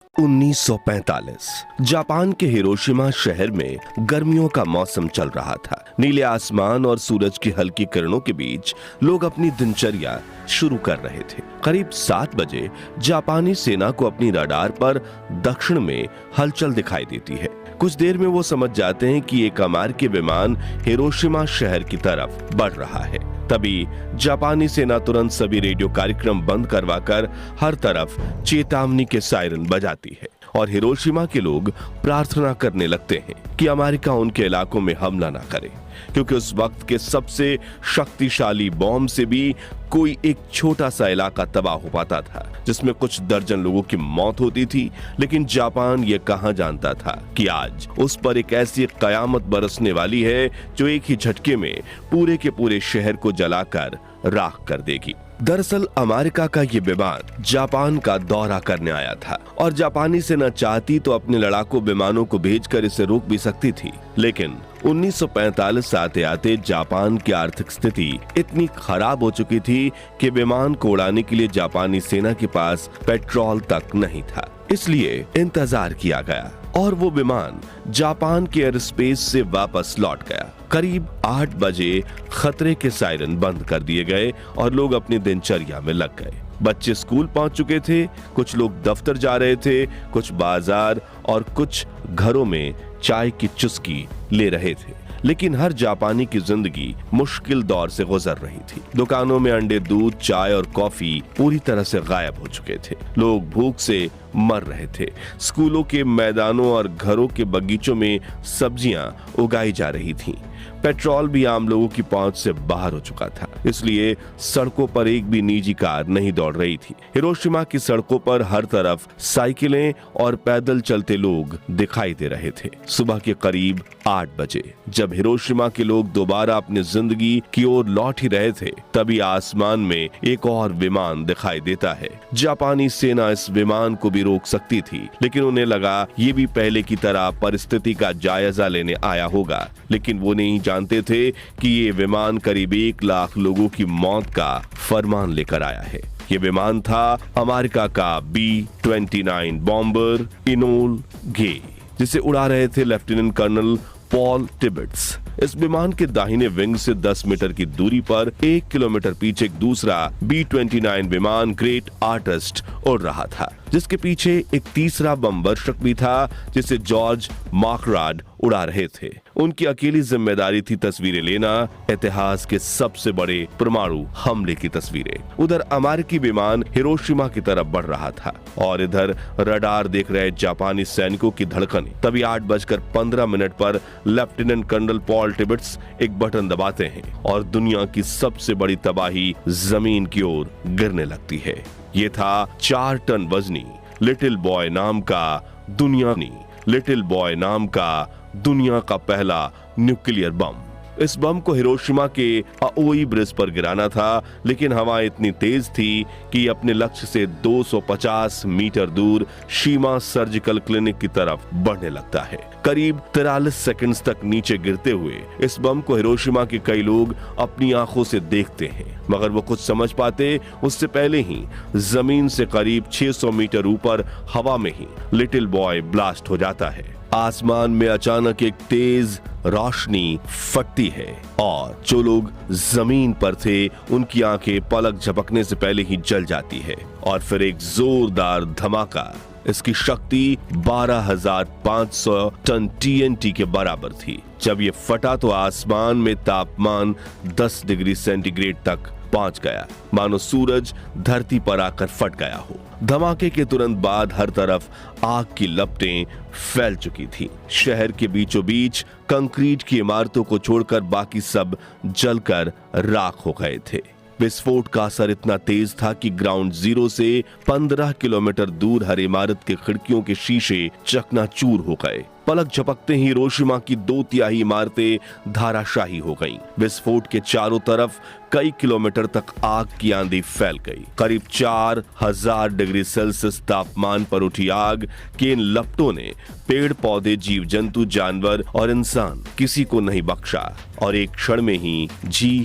1945 Japan के Hiroshima शहर में गर्मियों का मौसम चल रहा था। नीले आसमान और सूरज की हल्की किरणों के बीच लोग अपनी दिनचर्या शुरू कर रहे थे। करीब 7 बजे जापानी सेना को अपनी रडार पर दक्षिण में हलचल दिखाई देती है। कुछ देर में वो समझ जाते हैं कि एक अमेरिकी विमान हिरोशिमा शहर की तरफ बढ़ रहा है। तभी जापानी सेना तुरंत सभी रेडियो कार्यक्रम बंद करवाकर हर तरफ चेतावनी के सायरन बजाती है और हिरोशिमा के लोग प्रार्थना करने लगते हैं कि अमेरिका उनके इलाकों में हमला ना करे, क्योंकि उस वक्त के सबसे शक्तिशाली बॉम्ब से भी कोई एक छोटा सा इलाका तबाह हो पाता था, जिसमें कुछ दर्जन लोगों की मौत होती थी। लेकिन जापान ये कहां जानता था कि आज उस पर एक ऐसी कयामत बरसने वाली है जो एक ही झटके में पूरे के पूरे शहर को जलाकर राख कर देगी। दरअसल अमेरिका का ये विमान जापान का दौरा करने आया था और जापानी सेना चाहती तो अपने लड़ाकू विमानों को भेजकर इसे रोक भी सकती थी, लेकिन 1945 आते आते जापान की आर्थिक स्थिति इतनी खराब हो चुकी थी कि विमान को उड़ाने के लिए जापानी सेना के पास पेट्रोल तक नहीं था। इसलिए इंतजार किया गया और वो विमान जापान के एयर स्पेस से वापस लौट गया। करीब 8 बजे खतरे के सायरन बंद कर दिए गए और लोग अपनी दिनचर्या में लग गए। बच्चे स्कूल पहुंच चुके थे, कुछ लोग दफ्तर जा रहे थे, कुछ बाजार और कुछ घरों में चाय की चुस्की ले रहे थे। लेकिन हर जापानी की जिंदगी मुश्किल दौर से गुजर रही थी। दुकानों में अंडे, दूध, चाय और कॉफी पूरी तरह से गायब हो चुके थे। लोग भूख से मर रहे थे। स्कूलों के मैदानों और घरों के बगीचों में सब्जियां उगाई जा रही थीं। पेट्रोल भी आम लोगों की पहुंच से बाहर हो चुका था, इसलिए सड़कों पर एक भी निजी कार नहीं दौड़ रही थी। हिरोशिमा की सड़कों पर हर तरफ साइकिलें और पैदल चलते लोग दिखाई दे रहे थे। सुबह के करीब 8 बजे जब हिरोशिमा के लोग दोबारा अपनी जिंदगी की ओर लौट ही रहे थे, तभी आसमान में एक और विमान दिखाई देता है। जापानी सेना इस विमान को भी रोक सकती थी, लेकिन उन्हें लगा ये भी पहले की तरह परिस्थिति का जायजा लेने आया होगा। लेकिन वो नहीं जानते थे कि ये विमान करीब 1 लाख लोगों की मौत का फरमान लेकर आया है। ये विमान था अमेरिका का B-29 बॉम्बर इनोल गे, जिसे उड़ा रहे थे लेफ्टिनेंट कर्नल पॉल टिबेट्स। इस विमान के दाहिने विंग से 10 मीटर की दूरी पर 1 किलोमीटर पीछे एक दूसरा B-29 विमान ग्रेट आर्टिस्ट उड़ रहा था, जिसके पीछे एक तीसरा बमवर्षक भी था जिसे जॉर्ज मार्कराड उड़ा रहे थे। उनकी अकेली जिम्मेदारी थी तस्वीरें लेना, इतिहास के सबसे बड़े परमाणु हमले की तस्वीरें। उधर अमेरिकी विमान हिरोशिमा की तरफ बढ़ रहा था और इधर रडार देख रहे जापानी सैनिकों की धड़कनें। तभी 8:15 पर लेफ्टिनेंट कर्नल पॉल टिबेट्स एक बटन दबाते हैं और दुनिया की सबसे बड़ी तबाही जमीन की ओर गिरने लगती है। ये था 4 टन वजनी लिटिल बॉय नाम का दुनिया का पहला न्यूक्लियर बम। इस बम को हिरोशिमा के अओई ब्रिज पर गिराना था, लेकिन हवा इतनी तेज थी कि अपने लक्ष्य से 250 मीटर दूर शीमा सर्जिकल क्लिनिक की तरफ बढ़ने लगता है। करीब 43 सेकंड्स तक नीचे गिरते हुए इस बम को हिरोशिमा के कई लोग अपनी आंखों से देखते हैं, मगर वो कुछ समझ पाते उससे पहले ही जमीन से करीब 600 मीटर ऊपर हवा में ही लिटिल बॉय ब्लास्ट हो जाता है। आसमान में अचानक एक तेज रोशनी फटती है और जो लोग जमीन पर थे उनकी आंखें पलक झपकने से पहले ही जल जाती है और फिर एक जोरदार धमाका। इसकी शक्ति 12,500 टन TNT के बराबर थी। जब ये फटा तो आसमान में तापमान 10 डिग्री सेंटीग्रेड तक पहुंच गया, मानो सूरज धरती पर आकर फट गया हो। धमाके के तुरंत बाद हर तरफ आग की लपटें फैल चुकी थी। शहर के बीचों बीच कंक्रीट की इमारतों को छोड़कर बाकी सब जलकर राख हो गए थे। विस्फोट का असर इतना तेज था कि ग्राउंड जीरो से 15 किलोमीटर दूर हर इमारत के खिड़कियों के शीशे चकनाचूर हो गए। पलक झपकते ही हिरोशिमा की 2/3 इमारतें धाराशाही हो गईं। विस्फोट के चारों तरफ कई किलोमीटर तक आग की आंधी फैल गई। करीब 4000 डिग्री सेल्सियस तापमान पर उठी आग के इन लपटों ने पेड़ पौधे, जीव जंतु, जानवर और इंसान किसी को नहीं बख्शा और एक क्षण में ही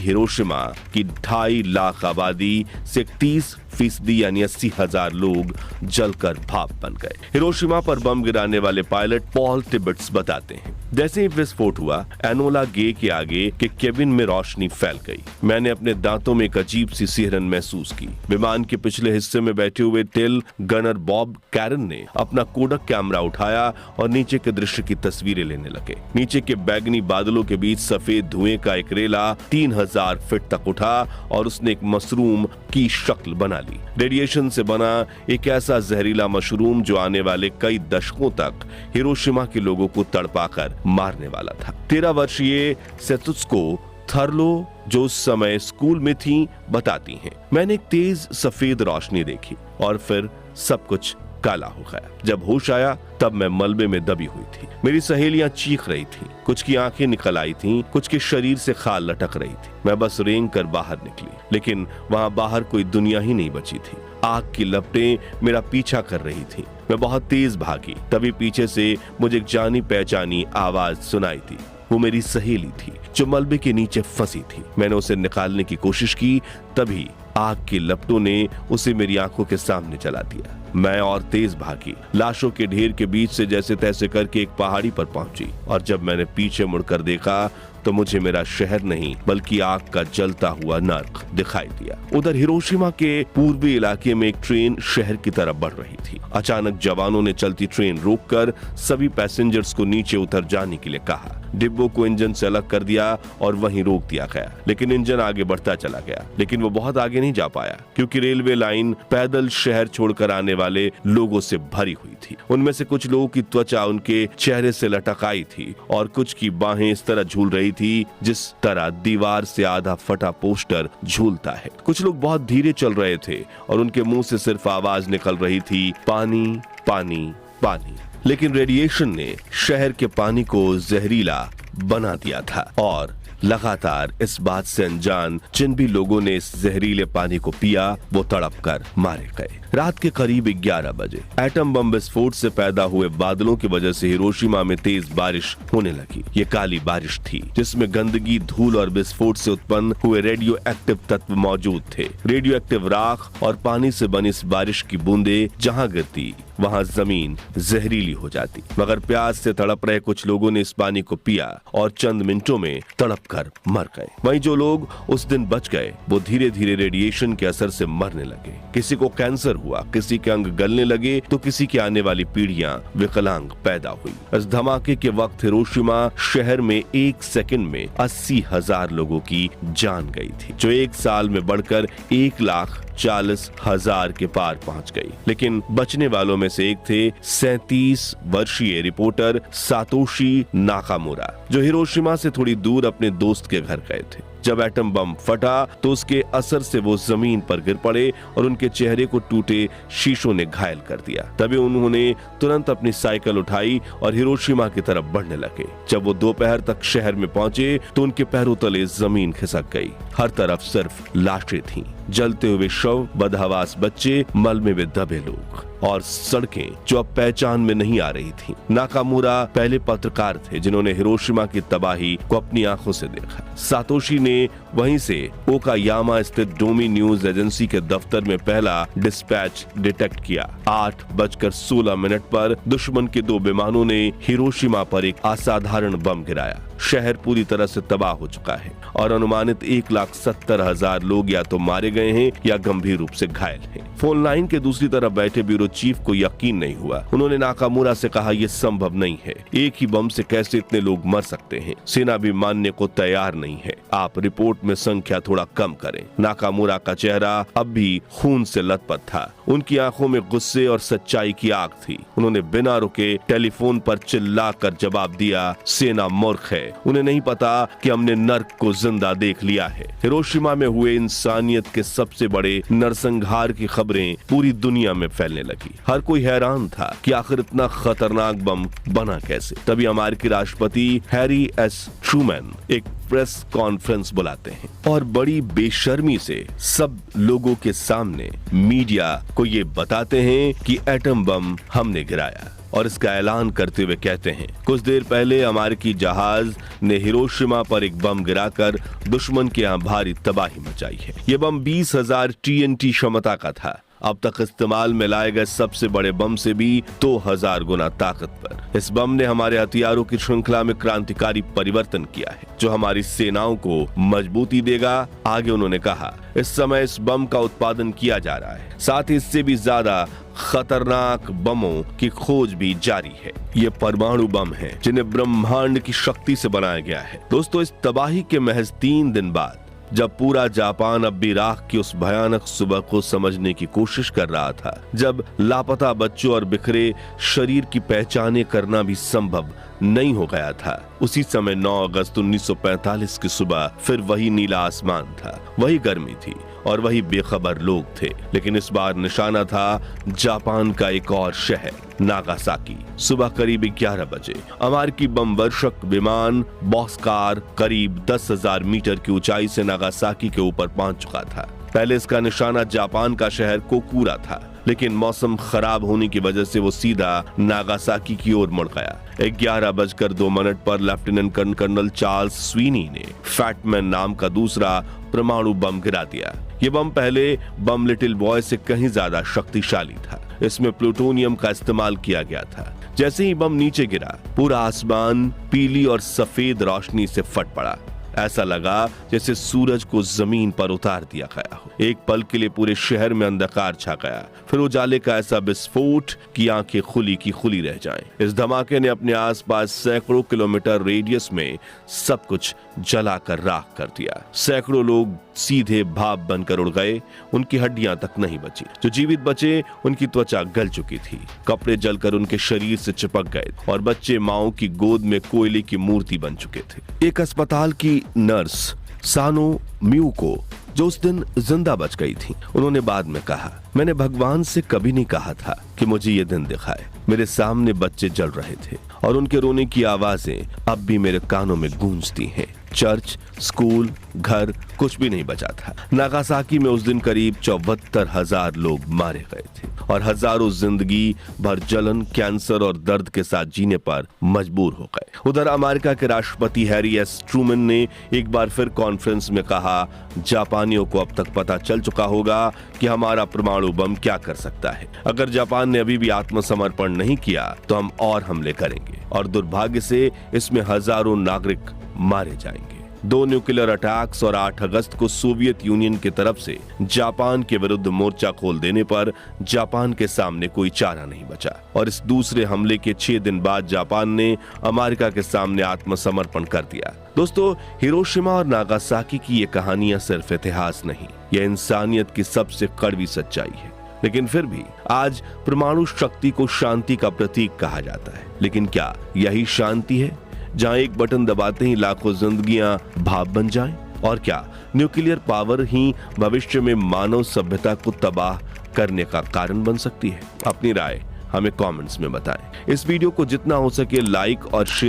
हिरोशिमा की 2.5 लाख आबादी से 30% यानी 80,000 लोग जलकर भाप बन गए। हिरोशिमा पर बम गिराने वाले पायलट पॉल टिबेट्स बताते हैं, जैसे ही विस्फोट हुआ, एनोला गे के आगे के केबिन में रोशनी फैल गई। मैंने अपने दांतों में एक अजीब सी सिहरन महसूस की। विमान के पिछले हिस्से में बैठे हुए टेल गनर बॉब कैरन ने अपना कोडक कैमरा उठाया और नीचे के दृश्य की तस्वीरें लेने लगे। नीचे के बैगनी बादलों के बीच सफेद धुएं का एक रेला 3000 फीट तक उठा और उसने एक मशरूम की शक्ल बना ली। रेडिएशन से बना एक ऐसा जहरीला मशरूम जो आने वाले कई दशकों तक हिरोशिमा के लोगों को तड़पाकर मारने वाला था। 13 वर्षीय सेतुत्सुको थर्लो, जो उस समय स्कूल में थी, बताती हैं, मैंने एक तेज सफेद रोशनी देखी और फिर सब कुछ काला हो गया। जब होश आया तब मैं मलबे में दबी हुई थी। मेरी सहेलियां चीख रही थीं, कुछ की आंखें निकल आई थीं, कुछ के शरीर से खाल लटक रही थी। मैं बस रेंग कर बाहर निकली, लेकिन वहां बाहर कोई दुनिया ही नहीं बची थी। आग की लपटें मेरा पीछा कर रही थी। मैं बहुत तेज भागी, तभी पीछे से मुझे एक जानी पहचानी आवाज सुनाई थी। वो मेरी सहेली थी जो मलबे के नीचे फंसी थी। मैंने उसे निकालने की कोशिश की, तभी आग की लपटों ने उसे मेरी आंखों के सामने चला दिया। मैं और तेज भागी, लाशों के ढेर के बीच से जैसे तैसे करके एक पहाड़ी पर पहुंची और जब मैंने पीछे मुड़कर देखा तो मुझे मेरा शहर नहीं बल्कि आग का जलता हुआ नर्क दिखाई दिया। उधर हिरोशिमा के पूर्वी इलाके में एक ट्रेन शहर की तरफ बढ़ रही थी। अचानक जवानों ने चलती ट्रेन रोककर सभी पैसेंजर्स को नीचे उतर जाने के लिए कहा। डिब्बों को इंजन से अलग कर दिया और वहीं रोक दिया गया, लेकिन इंजन आगे बढ़ता चला गया। लेकिन वो बहुत आगे नहीं जा पाया क्योंकि रेलवे लाइन पैदल शहर छोड़कर आने वाले लोगों से भरी हुई थी। उनमें से कुछ लोगों की त्वचा उनके चेहरे से लटक आई थी और कुछ की बाहें इस तरह झूल रही थी जिस तरह दीवार से आधा फटा पोस्टर झूलता है। कुछ लोग बहुत धीरे चल रहे थे और उनके मुंह से सिर्फ आवाज निकल रही थी, पानी पानी पानी। लेकिन रेडिएशन ने शहर के पानी को जहरीला बना दिया था और लगातार इस बात से अनजान जिन भी लोगों ने इस जहरीले पानी को पिया वो तड़प कर मारे गए। रात के करीब 11 बजे एटम बम विस्फोट से पैदा हुए बादलों की वजह से हिरोशिमा में तेज बारिश होने लगी। ये काली बारिश थी जिसमें गंदगी, धूल और विस्फोट से उत्पन्न हुए रेडियो एक्टिव तत्व मौजूद थे। रेडियो एक्टिव राख और पानी से बनी इस बारिश की बूंदे जहां गिरती वहां जमीन जहरीली हो जाती। मगर प्यास से तड़प रहे कुछ लोगों ने इस पानी को पिया और चंद मिनटों में तड़प कर मर गए। वहीं जो लोग उस दिन बच गए वो धीरे धीरे रेडिएशन के असर से मरने लगे। किसी को कैंसर हुआ, किसी के अंग गलने लगे तो किसी की आने वाली पीढ़ियां विकलांग पैदा हुई। इस धमाके के वक्त हिरोशिमा शहर में 1 सेकंड में 80,000 लोगों की जान गई थी, जो एक साल में बढ़कर 1,40,000 के पार पहुंच गई। लेकिन बचने वालों में से एक थे 37 वर्षीय रिपोर्टर सातोशी नाकामुरा, जो हिरोशिमा से थोड़ी दूर अपने दोस्त के घर गए थे। जब एटम बम फटा तो उसके असर से वो जमीन पर गिर पड़े और उनके चेहरे को टूटे शीशों ने घायल कर दिया। तभी उन्होंने तुरंत अपनी साइकिल उठाई और हिरोशिमा की तरफ बढ़ने लगे। जब वो दोपहर तक शहर में पहुंचे तो उनके पैरों तले जमीन खिसक गई। हर तरफ सिर्फ लाशें थीं, जलते हुए शव, बदहवास बच्चे, मलबे में दबे लोग और सड़कें जो अब पहचान में नहीं आ रही थीं। नाकामुरा पहले पत्रकार थे जिन्होंने हिरोशिमा की तबाही को अपनी आंखों से देखा। सातोशी ने वहीं से ओकायामा स्थित डोमी न्यूज एजेंसी के दफ्तर में पहला डिस्पैच डिटेक्ट किया। 8:16 पर दुश्मन के 2 विमानों ने हिरोशिमा पर एक असाधारण बम गिराया। शहर पूरी तरह से तबाह हो चुका है और अनुमानित 1,70,000 लोग या तो मारे गए हैं या गंभीर रूप से घायल हैं। फोन लाइन के दूसरी तरफ बैठे ब्यूरो चीफ को यकीन नहीं हुआ। उन्होंने नाकामुरा से कहा, यह संभव नहीं है, एक ही बम से कैसे इतने लोग मर सकते हैं? सेना भी मानने को तैयार नहीं है, आप रिपोर्ट में संख्या थोड़ा कम करें। नाकामुरा का चेहरा अब भी खून से लथपथ था। उनकी आंखों में गुस्से और सच्चाई की आग थी। उन्होंने बिना रुके टेलीफोन पर चिल्लाकर जवाब दिया, सेना मूर्ख है, है उन्हें नहीं पता कि हमने नर्क को जिंदा देख लिया है। हिरोशिमा में हुए इंसानियत के सबसे बड़े नरसंहार की खबरें पूरी दुनिया में फैलने लगी। हर कोई हैरान था कि आखिर इतना खतरनाक बम बना कैसे। तभी अमेरिकी राष्ट्रपति हैरी एस ट्रूमैन एक प्रेस कॉन्फ्रेंस बुलाते हैं और बड़ी बेशर्मी से सब लोगों के सामने मीडिया को ये बताते हैं कि एटम बम हमने गिराया और इसका ऐलान करते हुए कहते हैं, कुछ देर पहले अमेरिकी जहाज ने हिरोशिमा पर एक बम गिराकर दुश्मन के यहाँ भारी तबाही मचाई है। ये बम 20,000 TNT क्षमता का था। अब तक इस्तेमाल में लाए गए सबसे बड़े बम से भी 2000 गुना ताकतवर। इस बम ने हमारे हथियारों की श्रृंखला में क्रांतिकारी परिवर्तन किया है, जो हमारी सेनाओं को मजबूती देगा। आगे उन्होंने कहा, इस समय इस बम का उत्पादन किया जा रहा है, साथ ही इससे भी ज्यादा खतरनाक बमों की खोज भी जारी है। ये परमाणु बम है जिन्हें ब्रह्मांड की शक्ति से बनाया गया है। दोस्तों, इस तबाही के महज 3 दिन बाद जब पूरा जापान अब भी राख की उस भयानक सुबह को समझने की कोशिश कर रहा था, जब लापता बच्चों और बिखरे शरीर की पहचाने करना भी संभव नहीं हो गया था, उसी समय 9 अगस्त 1945 की सुबह फिर वही नीला आसमान था, वही गर्मी थी और वही बेखबर लोग थे। लेकिन इस बार निशाना था जापान का एक और शहर, नागासाकी। सुबह करीब 11 बजे अमेरिकी बम वर्षक विमान बॉक्सकार करीब 10,000 मीटर की ऊंचाई से नागासाकी के ऊपर पहुंच चुका था। पहले इसका निशाना जापान का शहर कोकूरा था, लेकिन मौसम खराब होने की वजह से वो सीधा नागासाकी की ओर मुड़ गया। 11:02 पर लेफ्टिनेंट कर्नल चार्ल्स स्वीनी ने फैटमैन नाम का दूसरा परमाणु बम गिरा दिया। ये बम पहले बम लिटिल बॉय से कहीं ज्यादा शक्तिशाली था। इसमें प्लूटोनियम का इस्तेमाल किया गया था। जैसे ही बम नीचे गिरा, पूरा आसमान पीली और सफेद रोशनी से फट पड़ा। ऐसा लगा जैसे सूरज को जमीन पर उतार दिया गया हो। एक पल के लिए पूरे शहर में अंधकार छा गया, फिर उजाले का ऐसा विस्फोट कि आंखें खुली की खुली रह जाएं। इस धमाके ने अपने आसपास सैकड़ों किलोमीटर रेडियस में सब कुछ जलाकर राख कर दिया। सैकड़ों लोग सीधे भाप बनकर उड़ गए, उनकी हड्डियां तक नहीं बची। जो जीवित बचे उनकी त्वचा गल चुकी थी, कपड़े जलकर उनके शरीर से चिपक गए और बच्चे माओ की गोद में कोयले की मूर्ति बन चुके थे। एक अस्पताल की नर्स सानो म्यूको, जो उस दिन जिंदा बच गई थी, उन्होंने बाद में कहा, मैंने भगवान से कभी नहीं कहा था कि मुझे ये दिन दिखाए। मेरे सामने बच्चे जल रहे थे और उनके रोने की आवाजें अब भी मेरे कानों में गूंजती हैं। चर्च, स्कूल, घर, कुछ भी नहीं बचा था। नागासाकी में उस दिन करीब 74,000 लोग मारे गए थे और हजारों जिंदगी भर जलन, कैंसर और दर्द के साथ जीने पर मजबूर हो गए। उधर अमेरिका के राष्ट्रपति हैरी एस ट्रूमैन ने एक बार फिर कॉन्फ्रेंस में कहा, जापानियों को अब तक पता चल चुका होगा कि हमारा परमाणु बम क्या कर सकता है। अगर जापान ने अभी भी आत्मसमर्पण नहीं किया तो हम और हमले करेंगे और दुर्भाग्य से इसमें हजारों नागरिक मारे जाएंगे। 2 न्यूक्लियर अटैक्स और 8 अगस्त को सोवियत यूनियन की तरफ से जापान के विरुद्ध मोर्चा खोल देने पर जापान के सामने कोई चारा नहीं बचा और इस दूसरे हमले के 6 दिन बाद जापान ने अमेरिका के सामने आत्मसमर्पण कर दिया। दोस्तों, हिरोशिमा और नागासाकी की ये कहानियां सिर्फ इतिहास नहीं, यह इंसानियत की सबसे कड़वी सच्चाई है। लेकिन फिर भी आज परमाणु शक्ति को शांति का प्रतीक कहा जाता है। लेकिन क्या यही शांति है, जहां एक बटन दबाते ही लाखों जिंदगियां भाप बन जाएं? और क्या न्यूक्लियर पावर ही भविष्य में मानव सभ्यता को तबाह करने का कारण बन सकती है? अपनी राय हमें कमेंट्स में बताएं। इस वीडियो को जितना हो सके लाइक और शेयर